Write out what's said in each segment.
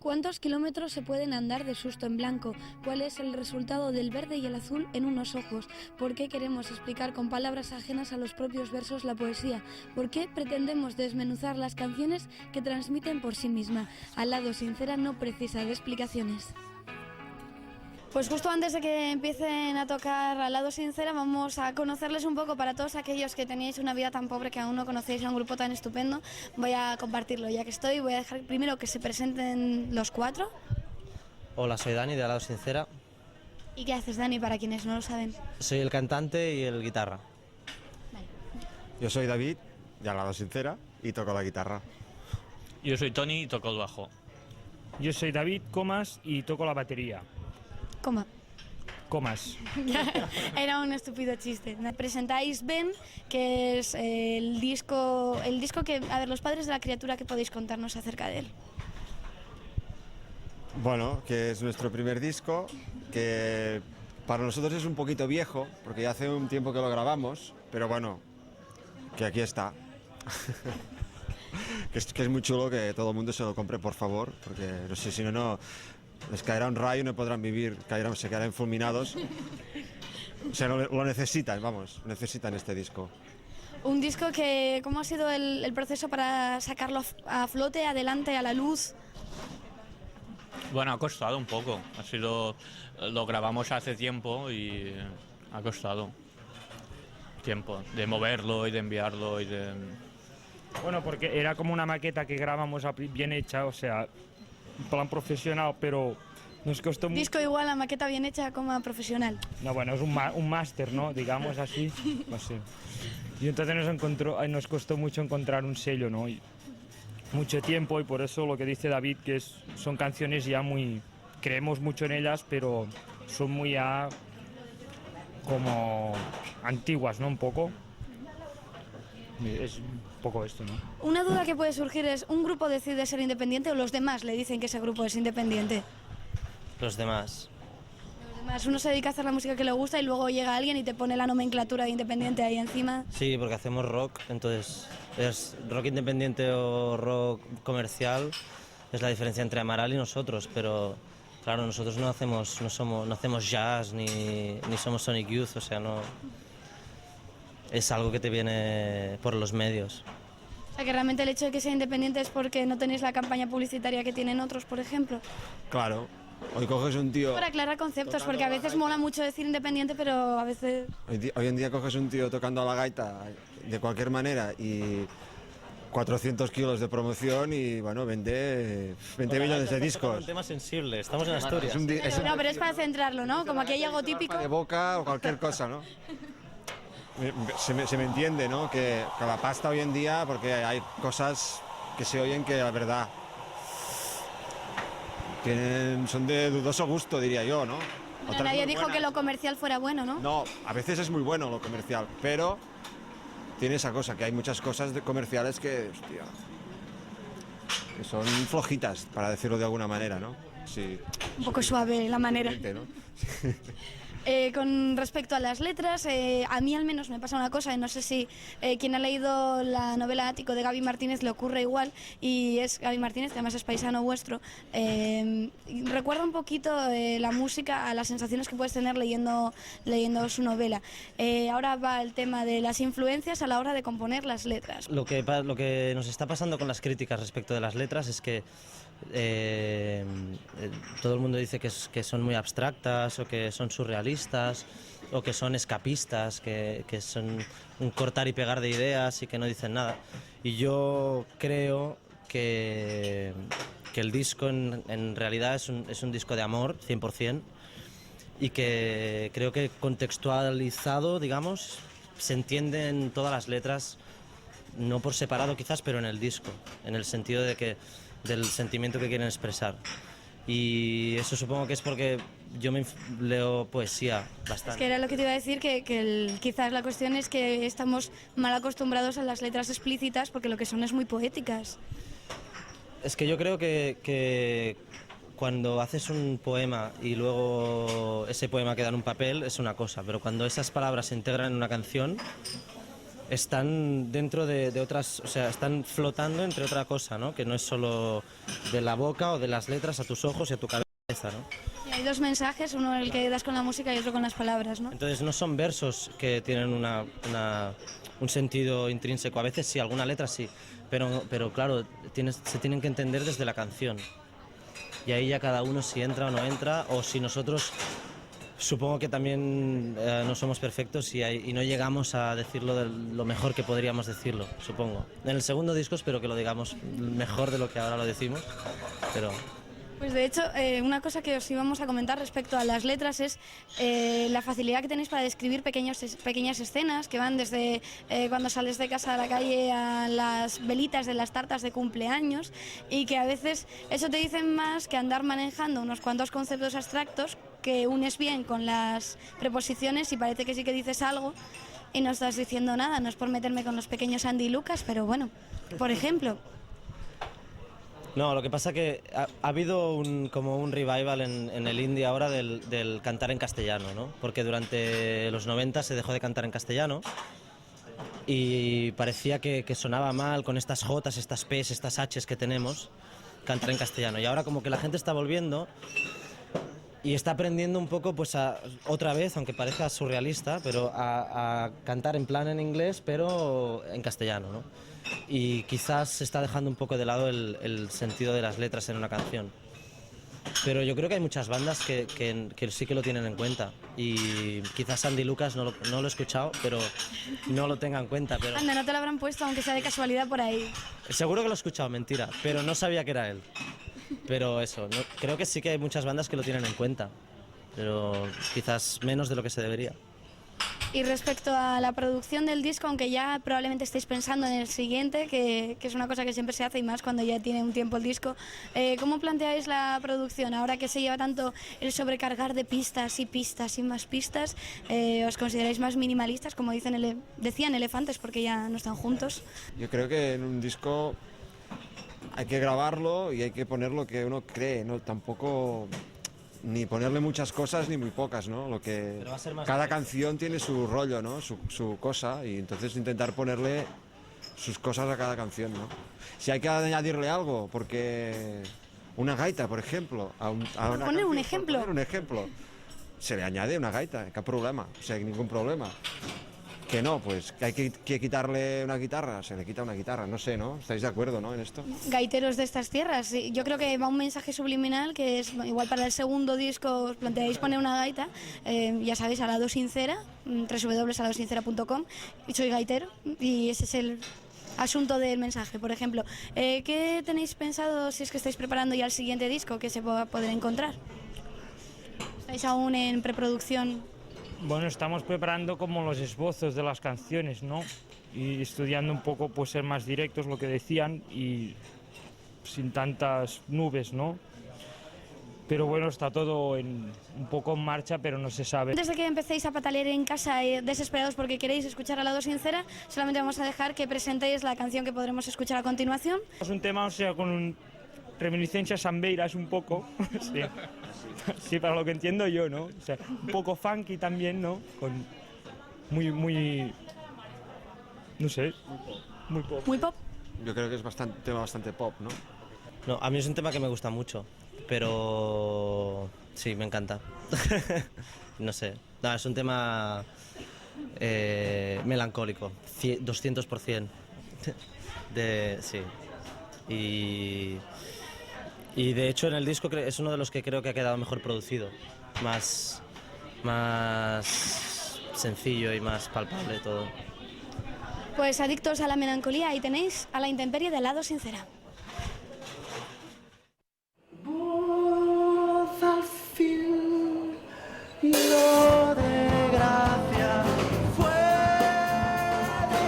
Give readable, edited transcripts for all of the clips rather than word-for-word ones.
¿Cuántos kilómetros se pueden andar de susto en blanco? ¿Cuál es el resultado del verde y el azul en unos ojos? ¿Por qué queremos explicar con palabras ajenas a los propios versos la poesía? ¿Por qué pretendemos desmenuzar las canciones que transmiten por sí misma? Al lado sincera no precisa de explicaciones. Pues justo antes de que empiecen a tocar Al lado sincera, vamos a conocerles un poco para todos aquellos que teníais una vida tan pobre que aún no conocéis a un grupo tan estupendo. Voy a compartirlo, ya que estoy, voy a dejar primero que se presenten los cuatro. Hola, soy Dani de Al lado sincera. ¿Y qué haces, Dani, para quienes no lo saben? Soy el cantante y el guitarra. Vale. Yo soy David, de Al lado sincera, y toco la guitarra. Yo soy Tony y toco el bajo. Yo soy David Comas y toco la batería. Coma. Comas. Era un estúpido chiste. Presentáis Ben, que es el disco que... A ver, los padres de la criatura, ¿qué podéis contarnos acerca de él? Bueno, que es nuestro primer disco, que para nosotros es un poquito viejo, porque ya hace un tiempo que lo grabamos, pero bueno, que aquí está. que es muy chulo, que todo el mundo se lo compre, por favor, porque no sé, si no, les caerá un rayo y no podrán vivir, se quedarán fulminados. O sea, lo necesitan, vamos, necesitan este disco. Un disco que, ¿cómo ha sido el proceso para sacarlo a flote, adelante, a la luz? Bueno, ha costado un poco. Lo grabamos hace tiempo y ha costado tiempo de moverlo y de enviarlo y de... Bueno, porque era como una maqueta que grabamos bien hecha, o sea, en plan profesional, pero nos costó mucho. Disco igual a maqueta bien hecha como a profesional. No, bueno, es un máster, ¿no? Digamos así, no sé. Y entonces nos costó mucho encontrar un sello, ¿no? Y mucho tiempo, y por eso lo que dice David, que son canciones ya muy... Creemos mucho en ellas, pero son muy ya como antiguas, ¿no? Un poco. Es un poco esto, ¿no? Una duda que puede surgir es, ¿un grupo decide ser independiente o los demás le dicen que ese grupo es independiente? Los demás. Los demás, uno se dedica a hacer la música que le gusta y luego llega alguien y te pone la nomenclatura de independiente ahí encima. Sí, porque hacemos rock, entonces es rock independiente o rock comercial, es la diferencia entre Amaral y nosotros, pero claro, nosotros no hacemos jazz ni somos Sonic Youth, o sea, no... Es algo que te viene por los medios. O sea, que realmente el hecho de que sea independiente es porque no tenéis la campaña publicitaria que tienen otros, por ejemplo. Claro, hoy coges un tío... Para aclarar conceptos, porque a veces mola mucho decir independiente, pero a veces... Hoy en día coges un tío tocando a la gaita de cualquier manera y 400 kilos de promoción y, bueno, vende 20 millones de discos. Es un tema sensible, estamos en Asturias. No, pero es para centrarlo, ¿no? Como aquí hay algo típico. De boca o cualquier cosa, ¿no? Se me entiende, ¿no? Que la pasta hoy en día, porque hay cosas que se oyen que la verdad son de dudoso gusto, diría yo, ¿no? Pero nadie dijo que lo comercial fuera bueno, ¿no? No, a veces es muy bueno lo comercial, pero tiene esa cosa, que hay muchas cosas comerciales que, hostia, que son flojitas, para decirlo de alguna manera, ¿no? Sí. Un poco suave la manera. ¿No? Con respecto a las letras, a mí al menos me pasa una cosa, no sé si quien ha leído la novela Ático de Gaby Martínez le ocurre igual, y es Gaby Martínez, que además es paisano vuestro. Recuerda un poquito la música a las sensaciones que puedes tener leyendo su novela. Ahora va el tema de las influencias a la hora de componer las letras. Lo que nos está pasando con las críticas respecto de las letras es que todo el mundo dice que son muy abstractas o que son surrealistas o que son escapistas, que son un cortar y pegar de ideas y que no dicen nada. Y yo creo que el disco en realidad es un disco de amor, 100%, y que creo que contextualizado, digamos, se entienden todas las letras, no por separado quizás, pero en el disco, en el sentido del sentimiento que quieren expresar. Y eso supongo que es porque yo leo poesía Es bastante. que era lo que te iba a decir, quizás la cuestión es que estamos mal acostumbrados a las letras explícitas porque lo que son es muy poéticas. Es que yo creo que cuando haces un poema y luego ese poema queda en un papel es una cosa, pero cuando esas palabras se integran en una canción están dentro de otras, o sea, están flotando entre otra cosa, ¿no? Que no es solo de la boca o de las letras a tus ojos y a tu cabeza, ¿no? Y hay dos mensajes, uno el que das con la música y otro con las palabras, ¿no? Entonces no son versos que tienen un sentido intrínseco, a veces sí, alguna letra sí, pero claro, se tienen que entender desde la canción. Y ahí ya cada uno si entra o no entra, o si nosotros supongo que también no somos perfectos y no llegamos a decirlo de lo mejor que podríamos decirlo, supongo. En el segundo disco espero que lo digamos mejor de lo que ahora lo decimos, pero... Pues de hecho, una cosa que os íbamos a comentar respecto a las letras es la facilidad que tenéis para describir pequeñas escenas que van desde cuando sales de casa a la calle a las velitas de las tartas de cumpleaños, y que a veces eso te dicen más que andar manejando unos cuantos conceptos abstractos que unes bien con las preposiciones y parece que sí que dices algo y no estás diciendo nada. No es por meterme con los pequeños Andy y Lucas, pero bueno, por ejemplo... No, lo que pasa que ha habido como un revival en el indie ahora del cantar en castellano, ¿no? Porque durante los 90 se dejó de cantar en castellano y parecía que sonaba mal con estas Jotas, estas P's, estas H's que tenemos, cantar en castellano. Y ahora como que la gente está volviendo y está aprendiendo un poco, pues otra vez, aunque parezca surrealista, pero a cantar en plan en inglés, pero en castellano, ¿no? Y quizás se está dejando un poco de lado el sentido de las letras en una canción. Pero yo creo que hay muchas bandas que sí que lo tienen en cuenta. Y quizás Andy Lucas no lo he escuchado, pero no lo tenga en cuenta. Pero... Anda, no te lo habrán puesto, aunque sea de casualidad por ahí. Seguro que lo he escuchado, mentira, pero no sabía que era él. Pero eso, creo que sí que hay muchas bandas que lo tienen en cuenta, pero quizás menos de lo que se debería. Y respecto a la producción del disco, aunque ya probablemente estéis pensando en el siguiente, que es una cosa que siempre se hace y más cuando ya tiene un tiempo el disco, ¿cómo planteáis la producción? Ahora que se lleva tanto el sobrecargar de pistas y más pistas, ¿os consideráis más minimalistas, como decían Elefantes, porque ya no están juntos? Yo creo que en un disco hay que grabarlo y hay que poner lo que uno cree, ¿no? Tampoco ni ponerle muchas cosas ni muy pocas, ¿no? Pero va a ser más Cada directo. canción tiene su rollo, ¿no? Su cosa, y entonces intentar ponerle sus cosas a cada canción, ¿no? Si hay que añadirle algo, porque una gaita, por ejemplo, a una poner canción, un ejemplo. por poner un ejemplo, se le añade una gaita, ¿qué problema? O sea, ningún problema. Que no, pues que hay que quitarle una guitarra, se le quita una guitarra, no sé, ¿no? ¿Estáis de acuerdo, no, en esto? Gaiteros de estas tierras, sí. Yo creo que va un mensaje subliminal que es igual para el segundo disco. Os planteáis poner una gaita, ya sabéis, a Lado Sincera, www.aladosincera.com, y soy gaitero, y ese es el asunto del mensaje. Por ejemplo, ¿qué tenéis pensado si es que estáis preparando ya el siguiente disco que se va a poder encontrar? ¿Estáis aún en preproducción? Bueno, estamos preparando como los esbozos de las canciones, ¿no? Y estudiando un poco, pues ser más directos, lo que decían, y sin tantas nubes, ¿no? Pero bueno, está todo un poco en marcha, pero no se sabe. Antes de que empecéis a patalear en casa desesperados porque queréis escuchar a Lado Sincera, solamente vamos a dejar que presentéis la canción que podremos escuchar a continuación. Es un tema, o sea, con reminiscencias zambeiras un poco, sí. Sí, para lo que entiendo yo, ¿no? O sea, un poco funky también, ¿no? Con muy, no sé, muy pop. Muy pop. Yo creo que es tema bastante pop, ¿no? No, a mí es un tema que me gusta mucho, pero sí, me encanta. No sé, no, es un tema melancólico, 200%. Sí. Y de hecho en el disco es uno de los que creo que ha quedado mejor producido, más sencillo y más palpable todo. Pues adictos a la melancolía, ahí tenéis a la intemperie de Lado Sincera. Voz al fin, lo de gracia fue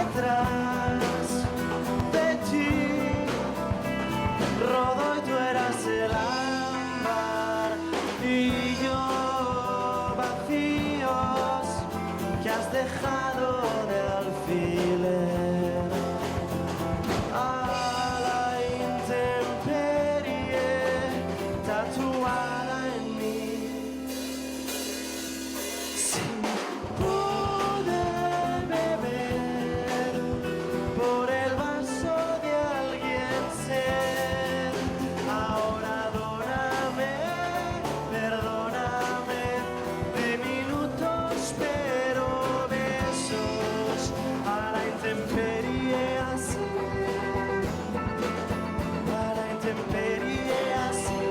detrás de ti, rodó y tú eras el ámbar. Si pude beber por el vaso de alguien ser, ahora dóname, perdóname, de minutos pero besos a la intemperie así, a la intemperie así,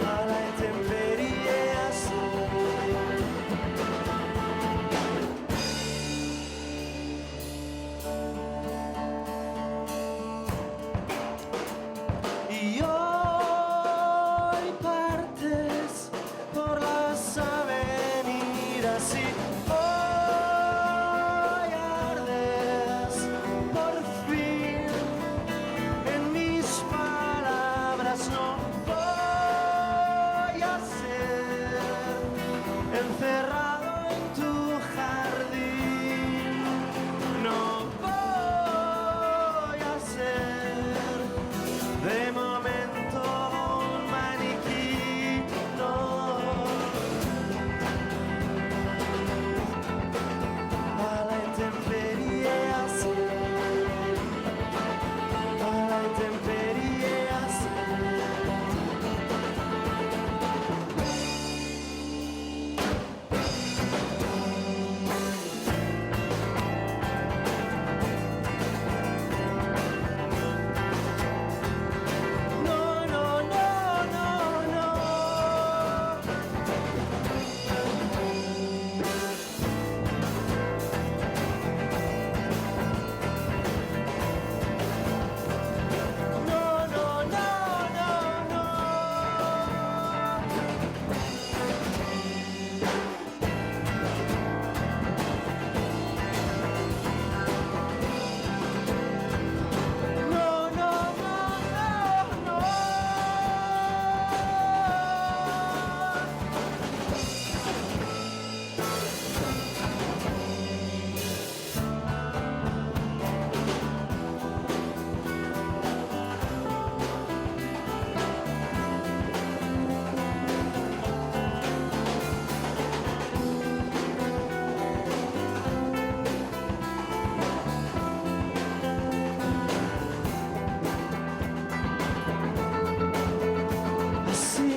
a la intemperie así. Y hoy partes por las avenidas y hoy ardes por fin en mis palabras. No voy a ser encerrado en tu jardín, no voy a ser de momento un maniquí, no. A la intemperie así, a la intemperie así. No, no, no, no, no. No, no, no, no, no. No, no, no, no, no. Así,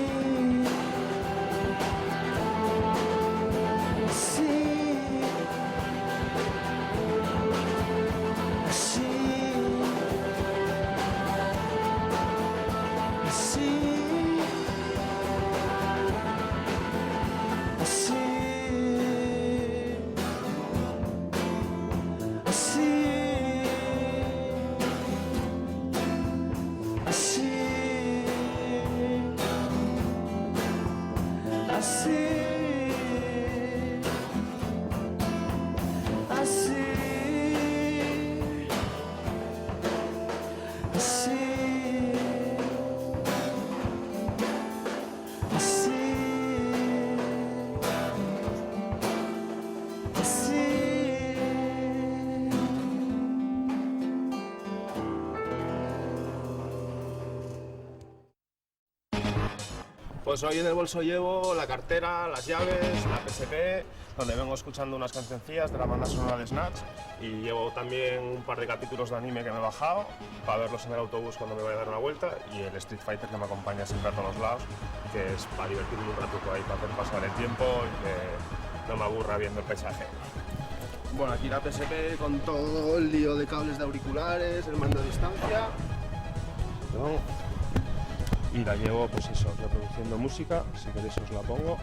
Pues hoy en el bolso llevo la cartera, las llaves, la PSP, donde vengo escuchando unas cancioncillas de la banda sonora de Snatch, y llevo también un par de capítulos de anime que me he bajado para verlos en el autobús cuando me vaya a dar una vuelta, y el Street Fighter que me acompaña siempre a todos lados, que es para divertirme un ratuco ahí, para hacer pasar el tiempo y que no me aburra viendo el paisaje. Bueno, aquí la PSP con todo el lío de cables de auriculares, el mando a distancia, ¿no? Y la llevo, pues eso, reproduciendo música, si queréis os la pongo.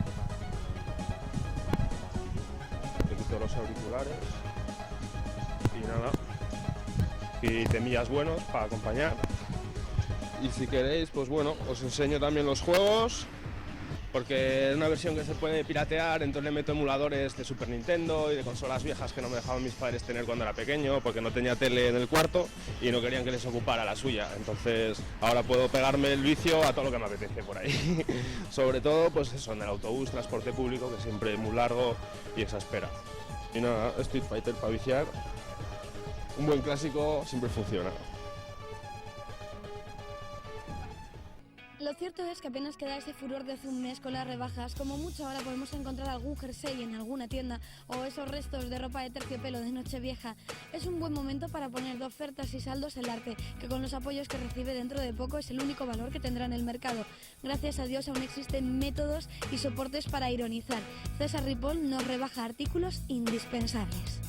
Le quito los auriculares y nada. Y temillas buenos para acompañar. Y si queréis, pues bueno, os enseño también los juegos, porque es una versión que se puede piratear, entonces le meto emuladores de Super Nintendo y de consolas viejas que no me dejaban mis padres tener cuando era pequeño, porque no tenía tele en el cuarto y no querían que les ocupara la suya. Entonces ahora puedo pegarme el vicio a todo lo que me apetece por ahí. Sobre todo, pues eso, en el autobús, transporte público, que siempre es muy largo y esa espera. Y nada, Street Fighter para viciar, un buen clásico siempre funciona. Lo cierto es que apenas queda ese furor de hace un mes con las rebajas. Como mucho ahora podemos encontrar algún jersey en alguna tienda o esos restos de ropa de terciopelo de Nochevieja. Es un buen momento para poner de ofertas y saldos el arte, que con los apoyos que recibe dentro de poco es el único valor que tendrá en el mercado. Gracias a Dios aún existen métodos y soportes para ironizar. César Ripoll nos rebaja artículos indispensables.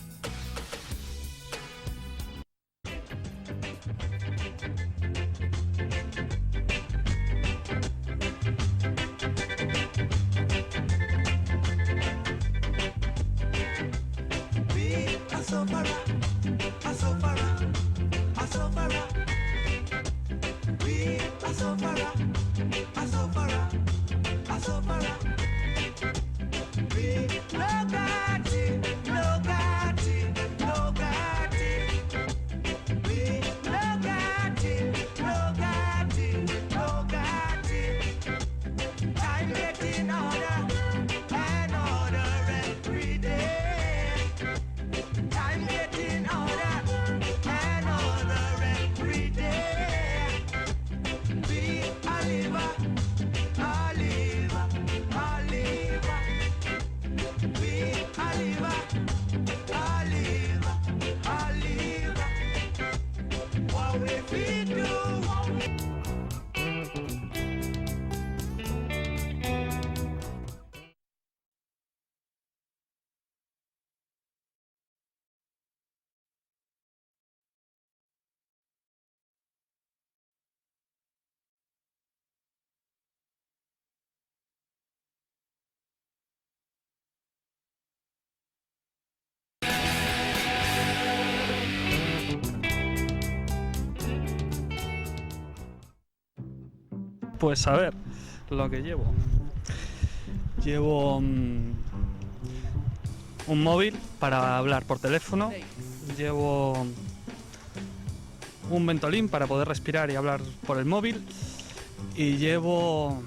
Pues a ver, lo que llevo. Llevo un móvil para hablar por teléfono. Llevo un Ventolin para poder respirar y hablar por el móvil. Y llevo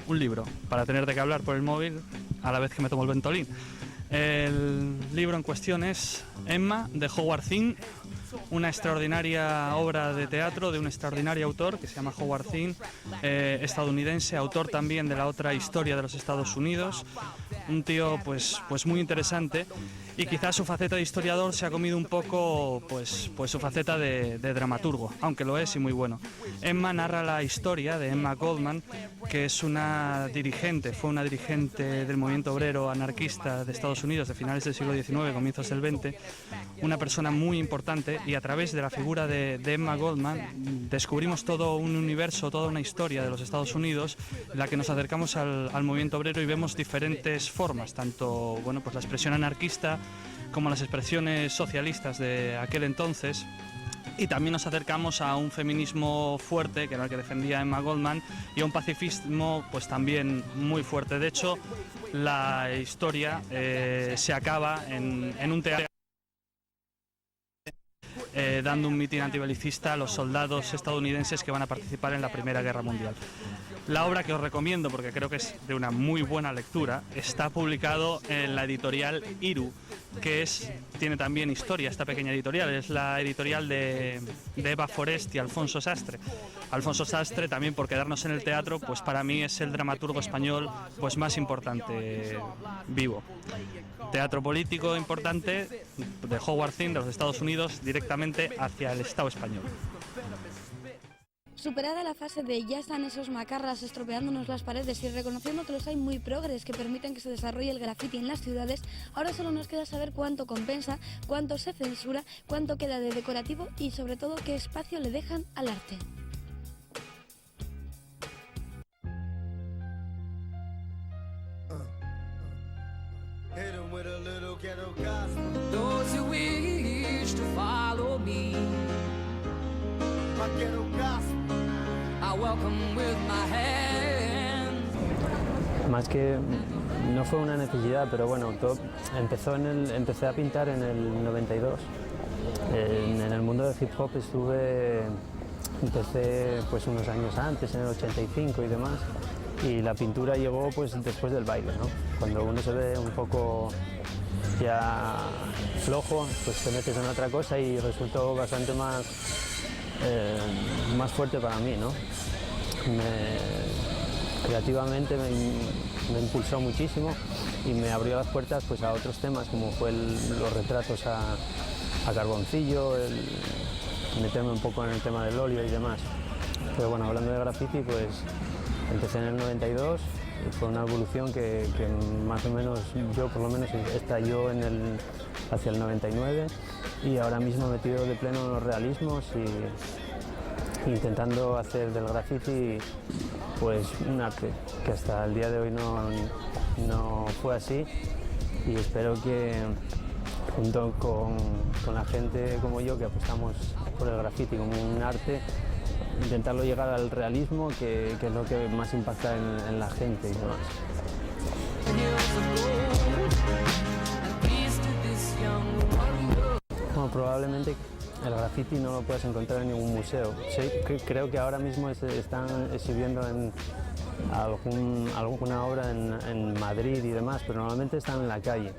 un libro para tener de qué hablar por el móvil a la vez que me tomo el Ventolin. El libro en cuestión es Emma, de Howard Zinn, una extraordinaria obra de teatro de un extraordinario autor que se llama Howard Zinn, estadounidense, autor también de la otra historia de los Estados Unidos, un tío pues muy interesante, y quizás su faceta de historiador se ha comido un poco pues su faceta de dramaturgo, aunque lo es y muy bueno. Emma narra la historia de Emma Goldman, que es fue una dirigente del movimiento obrero anarquista de Estados Unidos de finales del siglo XIX, comienzos del XX, una persona muy importante, y a través de la figura de Emma Goldman descubrimos todo un universo, toda una historia de los Estados Unidos en la que nos acercamos al movimiento obrero y vemos diferentes formas, tanto pues la expresión anarquista como las expresiones socialistas de aquel entonces. Y también nos acercamos a un feminismo fuerte, que era el que defendía Emma Goldman, y a un pacifismo pues también muy fuerte. De hecho, la historia se acaba en un teatro dando un mitin antibelicista a los soldados estadounidenses que van a participar en la Primera Guerra Mundial. La obra, que os recomiendo porque creo que es de una muy buena lectura, está publicado en la editorial Iru, que tiene también historia, esta pequeña editorial. Es la editorial de Eva Forest y Alfonso Sastre. Alfonso Sastre, también por quedarnos en el teatro, pues para mí es el dramaturgo español pues más importante vivo. Teatro político importante de Howard Zinn, de los Estados Unidos, directamente hacia el Estado español. Superada la fase de ya están esos macarras estropeándonos las paredes y reconociendo que los hay muy progres que permiten que se desarrolle el graffiti en las ciudades, ahora solo nos queda saber cuánto compensa, cuánto se censura, cuánto queda de decorativo y sobre todo qué espacio le dejan al arte. Those who wish to follow me, I welcome with my hand. Más que no fue una necesidad, pero bueno, todo empecé a pintar en el 92. En el mundo del hip hop empecé pues unos años antes, en el 85 y demás. Y la pintura llegó pues después del baile, ¿no? Cuando uno se ve un poco ya flojo, pues te metes en otra cosa y resultó bastante más más fuerte para mí, ¿no? Creativamente me impulsó muchísimo y me abrió las puertas pues, a otros temas como fue los retratos a carboncillo, meterme un poco en el tema del óleo y demás. Pero bueno, hablando de graffiti, pues empecé en el 92 y fue una evolución que más o menos yo por lo menos estalló hacia el 99 y ahora mismo metido de pleno en los realismos y intentando hacer del graffiti pues un arte, que hasta el día de hoy no fue así y espero que junto con la gente como yo que apostamos por el graffiti como un arte, intentarlo llegar al realismo, que es lo que más impacta en la gente y demás. Bueno, probablemente el graffiti no lo puedes encontrar en ningún museo. Sí, creo que ahora mismo están exhibiendo alguna obra en Madrid y demás, pero normalmente están en la calle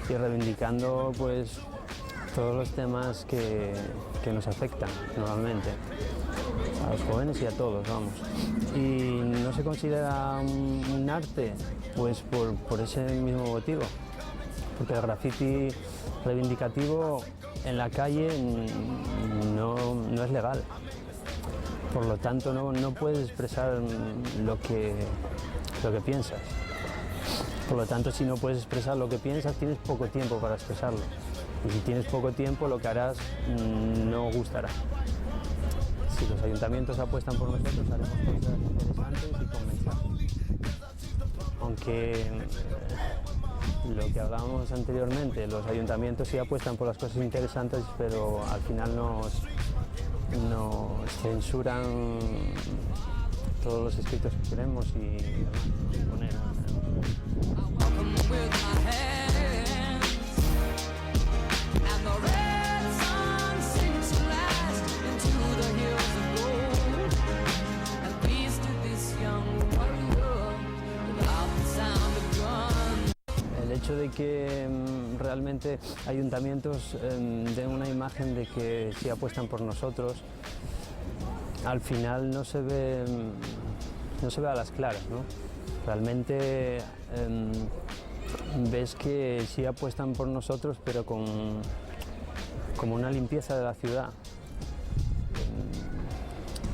y reivindicando pues, todos los temas que nos afectan normalmente, a los jóvenes y a todos, vamos. Y no se considera un arte pues por ese mismo motivo, porque el graffiti reivindicativo en la calle no es legal. Por lo tanto, no puedes expresar lo que piensas. Por lo tanto, si no puedes expresar lo que piensas, tienes poco tiempo para expresarlo. Y si tienes poco tiempo, lo que harás no gustará. Si los ayuntamientos apuestan por nosotros, haremos cosas interesantes y con mensajes. Aunque lo que hablábamos anteriormente, los ayuntamientos sí apuestan por las cosas interesantes, pero al final nos censuran todos los escritos que queremos y poner. El hecho de que realmente ayuntamientos den una imagen de que sí apuestan por nosotros, al final no se ve a las claras, ¿no? Realmente ves que sí apuestan por nosotros, pero como una limpieza de la ciudad.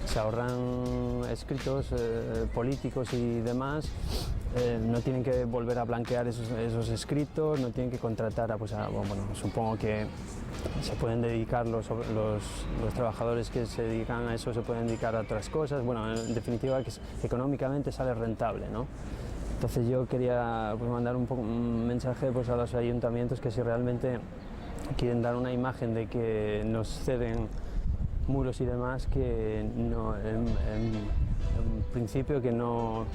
Se ahorran escritos políticos y demás. No tienen que volver a blanquear esos escritos, no tienen que contratar bueno, supongo que se pueden dedicar los trabajadores que se dedican a eso, se pueden dedicar a otras cosas. Bueno, en definitiva, que económicamente sale rentable, ¿no? Entonces yo quería mandar un mensaje pues, a los ayuntamientos que si realmente quieren dar una imagen de que nos ceden muros y demás, que no, en principio que no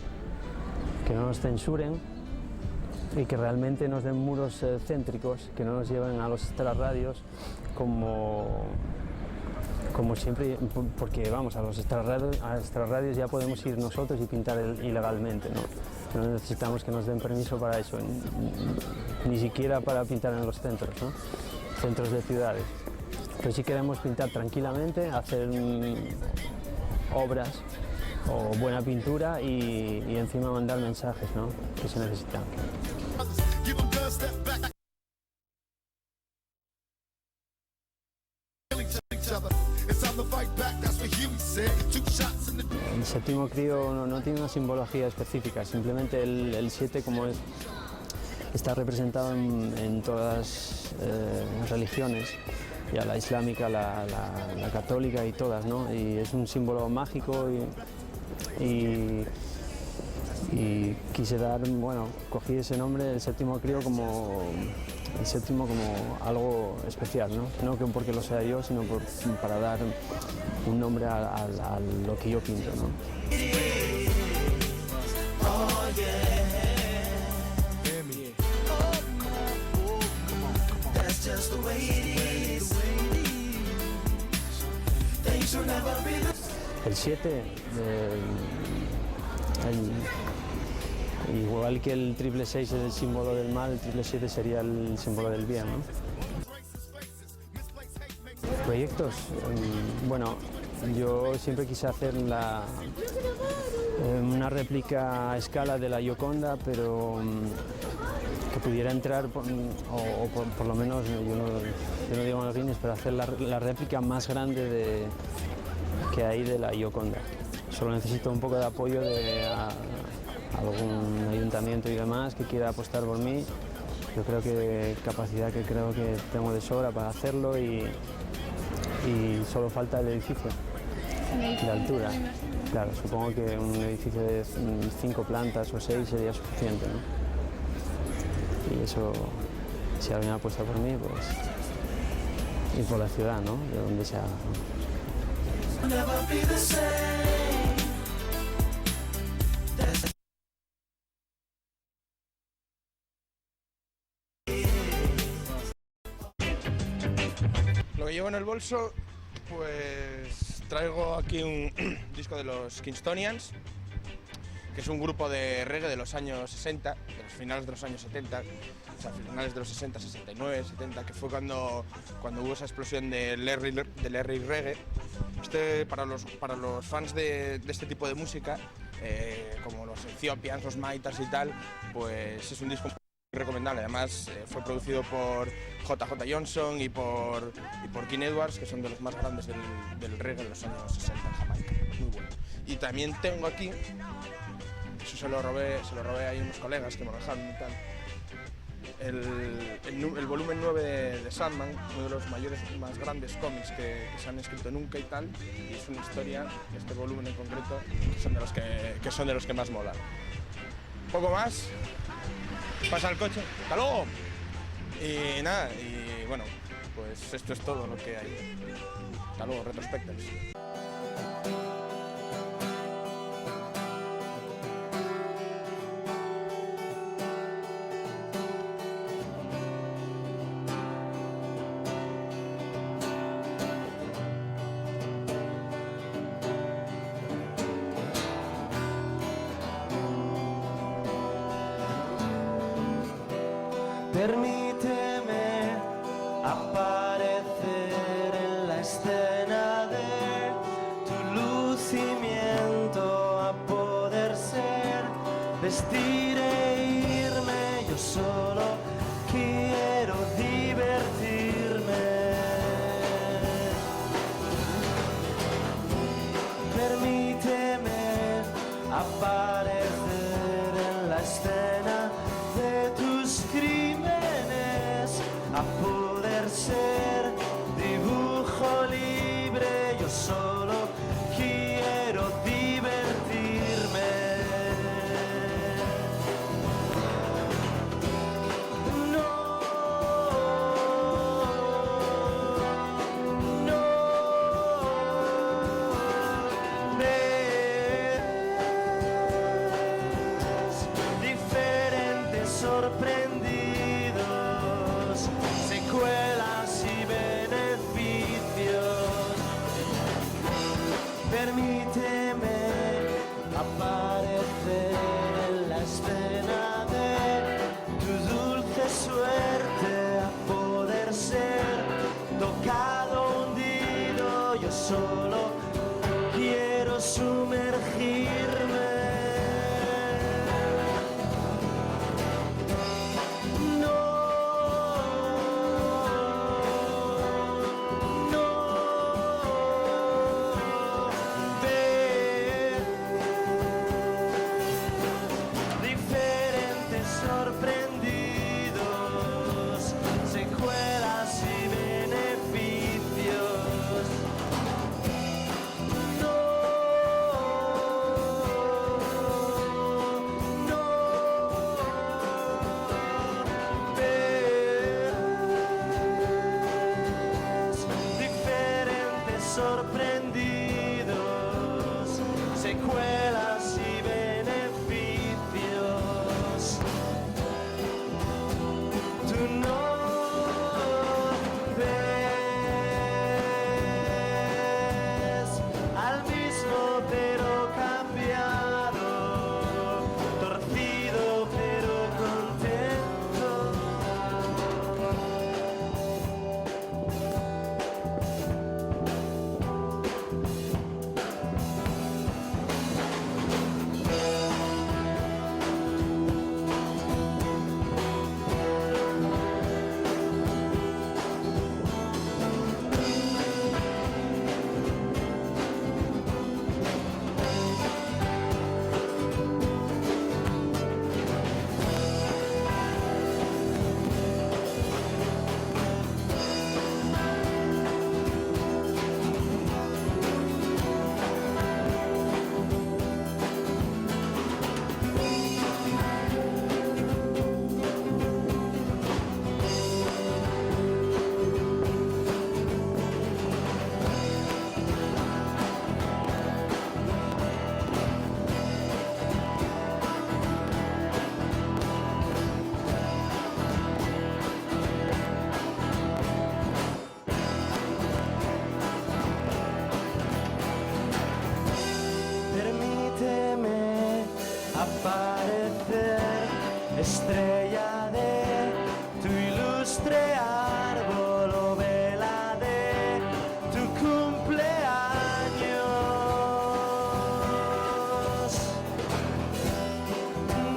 nos censuren y que realmente nos den muros céntricos, que no nos lleven a los extrarradios como siempre, porque vamos, a los extrarradios ya podemos ir nosotros y pintar ilegalmente, ¿no? No necesitamos que nos den permiso para eso, ni siquiera para pintar en los centros, ¿no? Centros de ciudades. Pero si queremos pintar tranquilamente, hacer obras o buena pintura y encima mandar mensajes, ¿no? Que se necesitan. El séptimo crío no tiene una simbología específica, simplemente el 7 como está representado en todas las religiones, ya la islámica, la católica y todas, ¿no? Y es un símbolo mágico y quise dar, bueno, cogí ese nombre, el séptimo crío, como algo especial, ¿no? No que porque lo sea yo, sino para dar un nombre a lo que yo pinto, ¿no? El 7, igual que el 666 es el símbolo del mal, el 777 sería el símbolo del bien, ¿no? Proyectos, bueno, Yo siempre quise hacer una réplica a escala de la Gioconda, pero que pudiera entrar, por lo menos, yo no digo en los Guinness, pero hacer la réplica más grande que hay de la Gioconda. Solo necesito un poco de apoyo de algún ayuntamiento y demás que quiera apostar por mí. Yo creo que capacidad que creo que tengo de sobra para hacerlo y solo falta el edificio, la altura. Claro, supongo que un edificio de 5 plantas o 6 sería suficiente, ¿no? Y eso, si alguien apuesta por mí, pues ir por la ciudad, ¿no? De donde sea. Lo que llevo en el bolso, pues traigo aquí un disco de los Kingstonians, que es un grupo de reggae de los años 60, de los finales de los años 70, o sea, finales de los 60, 69, 70, que fue cuando hubo esa explosión del Larry Reggae. Para los fans de este tipo de música, como los Ethiopians, los Maitas y tal, pues es un disco muy recomendable. Además, fue producido por JJ Johnson y por King Edwards, que son de los más grandes del reggae de los años 60 en Jamaica. Muy bueno. Y también tengo aquí, eso se lo robé a unos colegas que me lo dejaron y tal, el volumen 9 de Sandman, uno de los mayores y más grandes cómics que se han escrito nunca y tal, y es una historia, este volumen en concreto, que son de los que más molan. Poco más, pasa el coche, ¡hasta luego! Y nada, y bueno, pues esto es todo lo que hay. Hasta luego, Retrospectors. Permíteme aparecer en la escena de tu lucimiento a poder ser, vestir e irme, yo solo quiero divertirme. Permíteme aparecer en la escena de tus crímenes, a poder ser dibujo libre, yo solo quiero divertirme. No, ves diferentes sorprendidos, secuelas y beneficios. Permíteme aparecer en la escena de tu dulce suerte, a poder ser tocado, hundido, yo solo quiero sumergirme. Diferentes sorprendidos, secuelas y beneficios. aparecer, estrella de tu ilustre árbol o vela de tu cumpleaños.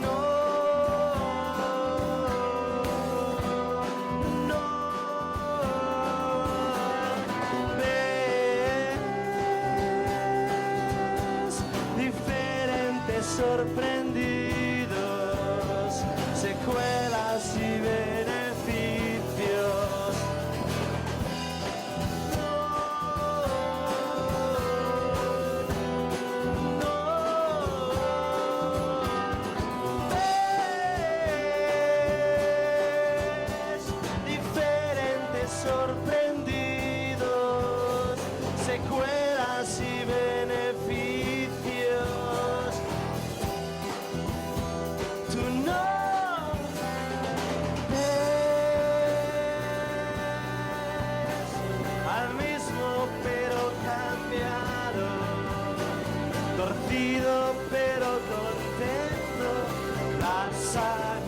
No, no ves diferentes sorprendidos, secuelas y beneficios. Ves diferentes sorprendidos, secuelas y beneficios. Tú no ves al mismo pero cambiado, torcido pero contento, las agujas,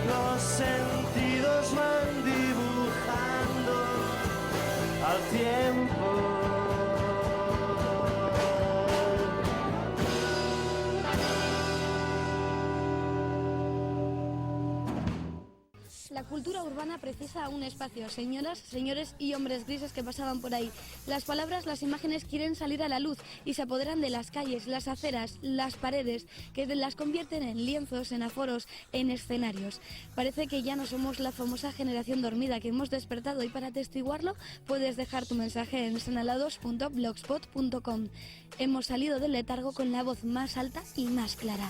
los sentidos van dibujando al tiempo. La cultura urbana precisa un espacio. Señoras, señores y hombres grises que pasaban por ahí. Las palabras, las imágenes quieren salir a la luz y se apoderan de las calles, las aceras, las paredes, que las convierten en lienzos, en aforos, en escenarios. Parece que ya no somos la famosa generación dormida, que hemos despertado, y para atestiguarlo puedes dejar tu mensaje en senalados.blogspot.com. Hemos salido del letargo con la voz más alta y más clara.